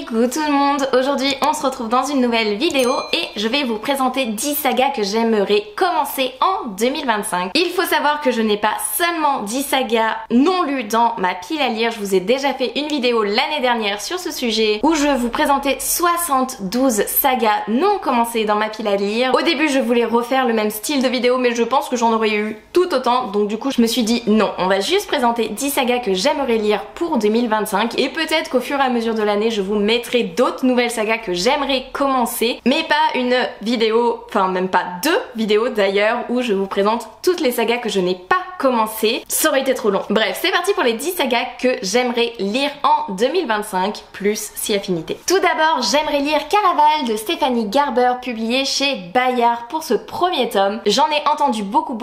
Coucou tout le monde, aujourd'hui on se retrouve dans une nouvelle vidéo et je vais vous présenter 10 sagas que j'aimerais commencer en 2025. Il faut savoir que je n'ai pas seulement 10 sagas non lues dans ma pile à lire, je vous ai déjà fait une vidéo l'année dernière sur ce sujet où je vous présentais 72 sagas non commencées dans ma pile à lire. Au début je voulais refaire le même style de vidéo mais je pense que j'en aurais eu tout autant, donc du coup je me suis dit non, on va juste présenter 10 sagas que j'aimerais lire pour 2025 et peut-être qu'au fur et à mesure de l'année je vous mettrai d'autres nouvelles sagas que j'aimerais commencer, mais pas une vidéo, enfin même pas deux vidéos d'ailleurs où je vous présente toutes les sagas que je n'ai pas commencé, ça aurait été trop long. Bref, c'est parti pour les 10 sagas que j'aimerais lire en 2025, plus si affinité. Tout d'abord, j'aimerais lire Caraval de Stéphanie Garber, publié chez Bayard pour ce premier tome. J'en ai entendu beaucoup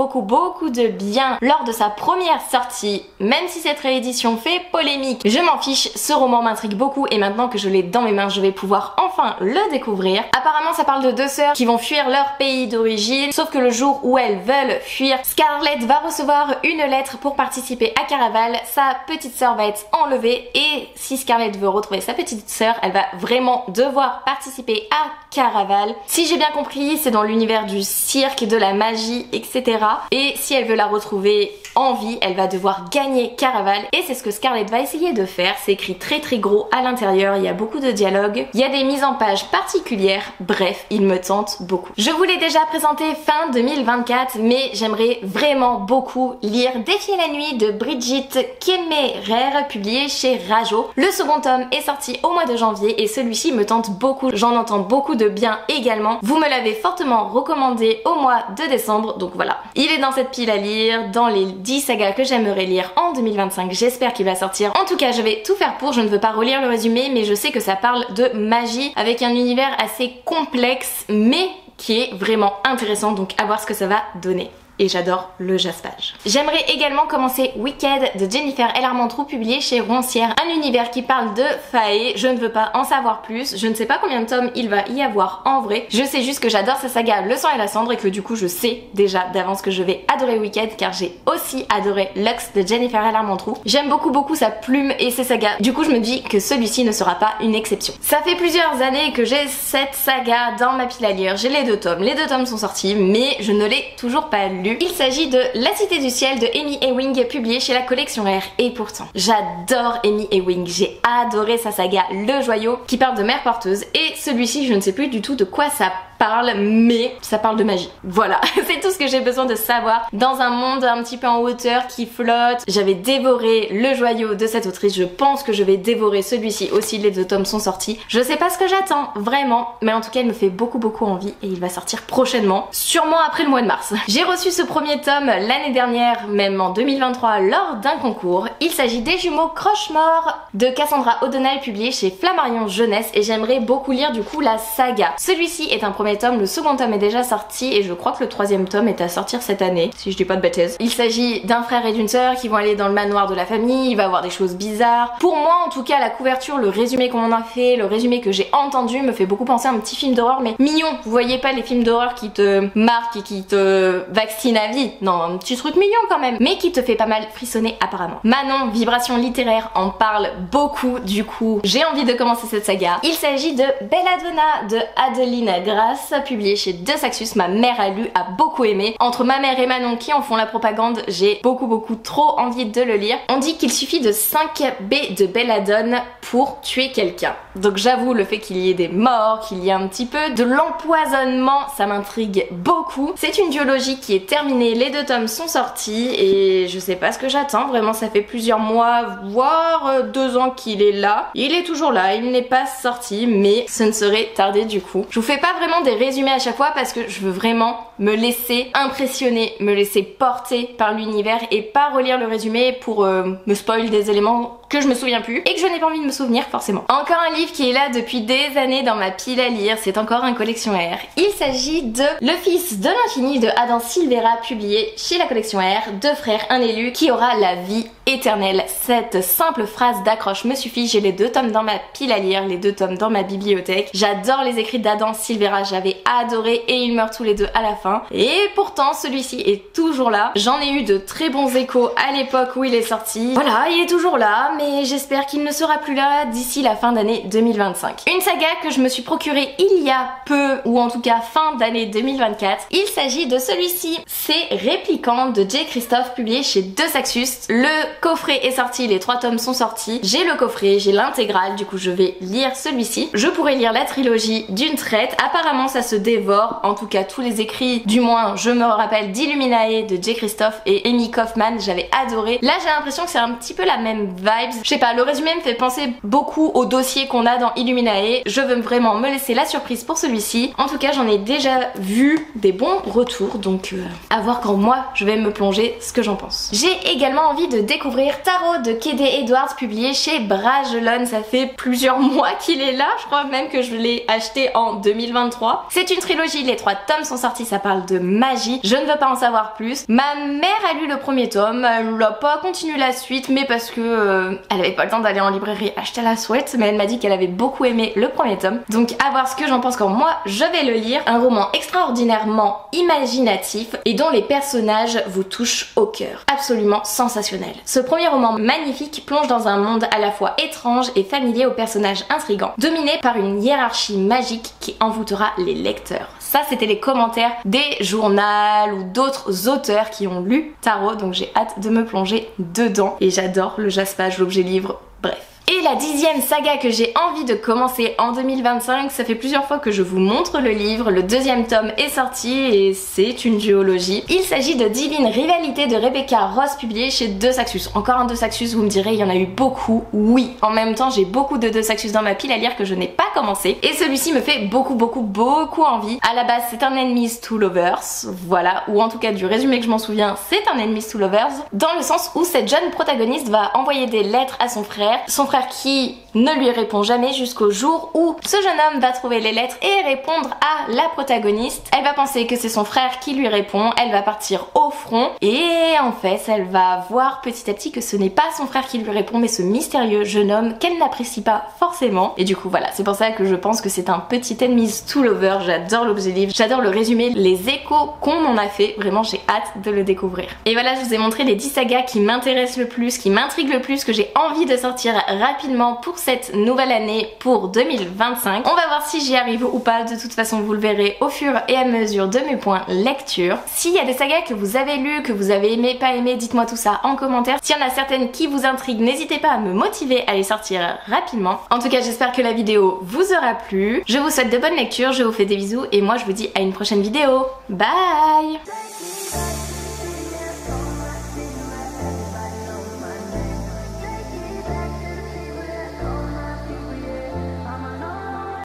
de bien lors de sa première sortie, même si cette réédition fait polémique. Je m'en fiche, ce roman m'intrigue beaucoup et maintenant que je l'ai dans mes mains, je vais pouvoir enfin le découvrir. Apparemment, ça parle de deux sœurs qui vont fuir leur pays d'origine, sauf que le jour où elles veulent fuir, Scarlett va recevoir une lettre pour participer à Caraval. Sa petite sœur va être enlevée et si Scarlett veut retrouver sa petite sœur, elle va vraiment devoir participer à Caraval. Si j'ai bien compris, c'est dans l'univers du cirque, de la magie, etc. Et si elle veut la retrouver en vie, elle va devoir gagner Caraval et c'est ce que Scarlett va essayer de faire. C'est écrit très gros à l'intérieur, il y a beaucoup de dialogues, il y a des mises en page particulières, bref, il me tente beaucoup. Je vous l'ai déjà présenté fin 2024, mais j'aimerais vraiment beaucoup lire Défier la nuit de Brigitte Kemmerer, publié chez Rajo. Le second tome est sorti au mois de janvier et celui-ci me tente beaucoup, j'en entends beaucoup de bien également. Vous me l'avez fortement recommandé au mois de décembre, donc voilà. Il est dans cette pile à lire, dans les 10 sagas que j'aimerais lire en 2025, j'espère qu'il va sortir. En tout cas, je vais tout faire pour, je ne veux pas relire le résumé, mais je sais que ça parle de magie avec un univers assez complexe, mais qui est vraiment intéressant, donc à voir ce que ça va donner. Et j'adore le jaspage. J'aimerais également commencer Wicked de Jennifer L. Armentrout, publié chez Roncière, un univers qui parle de fae. Je ne veux pas en savoir plus, je ne sais pas combien de tomes il va y avoir en vrai. Je sais juste que j'adore sa saga Le sang et la cendre et que du coup je sais déjà d'avance que je vais adorer Wicked car j'ai aussi adoré Lux de Jennifer L. Armentrout. J'aime beaucoup sa plume et ses sagas, du coup je me dis que celui-ci ne sera pas une exception. Ça fait plusieurs années que j'ai cette saga dans ma pile à lire, j'ai les deux tomes sont sortis mais je ne l'ai toujours pas lu. Il s'agit de La Cité du Ciel de Amy Ewing, publié chez la collection R. Et pourtant, j'adore Amy Ewing, j'ai adoré sa saga Le Joyau qui parle de mère porteuse et celui-ci je ne sais plus du tout de quoi ça parle, mais ça parle de magie. Voilà, c'est tout ce que j'ai besoin de savoir dans un monde un petit peu en hauteur qui flotte. J'avais dévoré Le Joyau de cette autrice, je pense que je vais dévorer celui-ci aussi, les deux tomes sont sortis. Je sais pas ce que j'attends, vraiment, mais en tout cas il me fait beaucoup envie et il va sortir prochainement, sûrement après le mois de mars. J'ai reçu ce premier tome l'année dernière, même en 2023, lors d'un concours. Il s'agit des jumeaux Croche-Mort de Cassandra O'Donnell, publié chez Flammarion Jeunesse et j'aimerais beaucoup lire du coup la saga. Celui-ci est un premier tome, le second tome est déjà sorti et je crois que le troisième tome est à sortir cette année, si je dis pas de bêtises. Il s'agit d'un frère et d'une sœur qui vont aller dans le manoir de la famille, il va y avoir des choses bizarres. Pour moi en tout cas la couverture, le résumé qu'on en a fait, le résumé que j'ai entendu me fait beaucoup penser à un petit film d'horreur mais mignon. Vous voyez pas les films d'horreur qui te marquent et qui te vaccinent à vie, non, un petit truc mignon quand même, mais qui te fait pas mal frissonner apparemment. Manon, Vibration littéraire, en parle beaucoup, du coup j'ai envie de commencer cette saga. Il s'agit de Belladonna de Adeline Grasse, publié chez De Saxus. Ma mère a lu, a beaucoup aimé. Entre ma mère et Manon qui en font la propagande, j'ai beaucoup trop envie de le lire. On dit qu'il suffit de 5 baies de belladone pour tuer quelqu'un. Donc j'avoue, le fait qu'il y ait des morts, qu'il y ait un petit peu de l'empoisonnement, ça m'intrigue beaucoup. C'est une duologie qui est terminée, les deux tomes sont sortis et je sais pas ce que j'attends, vraiment ça fait plusieurs mois, voire 2 ans qu'il est là. Il est toujours là, il n'est pas sorti, mais ce ne serait tardé du coup. Je vous fais pas vraiment des résumés à chaque fois parce que je veux vraiment me laisser impressionner, me laisser porter par l'univers et pas relire le résumé pour me spoil des éléments que je me souviens plus et que je n'ai pas envie de me souvenir forcément. Encore un livre qui est là depuis des années dans ma pile à lire, c'est encore un collection R. Il s'agit de Le Fils de l'infini de Adam Silvera, publié chez la collection R. Deux frères, un élu qui aura la vie éternelle. Cette simple phrase d'accroche me suffit, j'ai les deux tomes dans ma pile à lire, les deux tomes dans ma bibliothèque. J'adore les écrits d'Adam Silvera, j'avais adoré Et ils meurent tous les deux à la fin. Et pourtant celui-ci est toujours là. J'en ai eu de très bons échos à l'époque où il est sorti. Voilà, il est toujours là, mais j'espère qu'il ne sera plus là d'ici la fin d'année 2025. Une saga que je me suis procurée il y a peu, ou en tout cas fin d'année 2024. Il s'agit de celui-ci. C'est Répliquant de J. Christophe, publié chez Deux Saxus. Le coffret est sorti, les 3 tomes sont sortis. J'ai le coffret, j'ai l'intégrale, du coup je vais lire celui-ci. Je pourrais lire la trilogie d'une traite. Apparemment ça se dévore, en tout cas tous les écrits, du moins je me rappelle d'Illuminae de J. Christophe et Amy Kaufman, j'avais adoré. Là j'ai l'impression que c'est un petit peu la même vibes. Je sais pas, le résumé me fait penser beaucoup au dossier qu'on a dans Illuminae. Je veux vraiment me laisser la surprise pour celui-ci. En tout cas j'en ai déjà vu des bons retours, donc à voir quand moi je vais me plonger ce que j'en pense. J'ai également envie de découvrir Tarot de K.D. Edwards, publié chez Bragelonne. Ça fait plusieurs mois qu'il est là, je crois même que je l'ai acheté en 2023. C'est une trilogie, les 3 tomes sont sortis, ça parle de magie. Je ne veux pas en savoir plus. Ma mère a lu le premier tome, elle n'a pas continué la suite, mais parce que elle avait pas le temps d'aller en librairie acheter la souhaite, mais elle m'a dit qu'elle avait beaucoup aimé le premier tome. Donc à voir ce que j'en pense quand moi je vais le lire. Un roman extraordinairement imaginatif et dont les personnages vous touchent au cœur. Absolument sensationnel. Ce premier roman magnifique plonge dans un monde à la fois étrange et familier aux personnages intrigants, dominé par une hiérarchie magique qui envoûtera les lecteurs. Ça c'était les commentaires des journaux ou d'autres auteurs qui ont lu Tarot, donc j'ai hâte de me plonger dedans. Et j'adore le jaspage, l'objet livre, bref. Et la 10e saga que j'ai envie de commencer en 2025, ça fait plusieurs fois que je vous montre le livre, le 2e tome est sorti et c'est une duologie. Il s'agit de Divine Rivalité de Rebecca Ross, publié chez Deux Saxus. Encore un Deux Saxus, vous me direz, il y en a eu beaucoup, oui. En même temps, j'ai beaucoup de Deux Saxus dans ma pile à lire que je n'ai pas commencé. Et celui-ci me fait beaucoup envie. À la base, c'est un Enemies to Lovers, voilà, ou en tout cas du résumé que je m'en souviens, c'est un Enemies to Lovers, dans le sens où cette jeune protagoniste va envoyer des lettres à son frère qui ne lui répond jamais jusqu'au jour où ce jeune homme va trouver les lettres et répondre à la protagoniste. Elle va penser que c'est son frère qui lui répond, elle va partir au front et en fait elle va voir petit à petit que ce n'est pas son frère qui lui répond mais ce mystérieux jeune homme qu'elle n'apprécie pas forcément. Et du coup voilà, c'est pour ça que je pense que c'est un petit Enemies to Lover. J'adore l'objet livre, j'adore le résumé, les échos qu'on en a fait, vraiment j'ai hâte de le découvrir. Et voilà, je vous ai montré les 10 sagas qui m'intéressent le plus, qui m'intriguent le plus, que j'ai envie de sortir rapidement pour cette nouvelle année, pour 2025. On va voir si j'y arrive ou pas, de toute façon vous le verrez au fur et à mesure de mes points lecture. S'il y a des sagas que vous avez lues, que vous avez aimé, pas aimé, dites-moi tout ça en commentaire. S'il y en a certaines qui vous intriguent, n'hésitez pas à me motiver à les sortir rapidement. En tout cas j'espère que la vidéo vous aura plu. Je vous souhaite de bonnes lectures, je vous fais des bisous et moi je vous dis à une prochaine vidéo. Bye!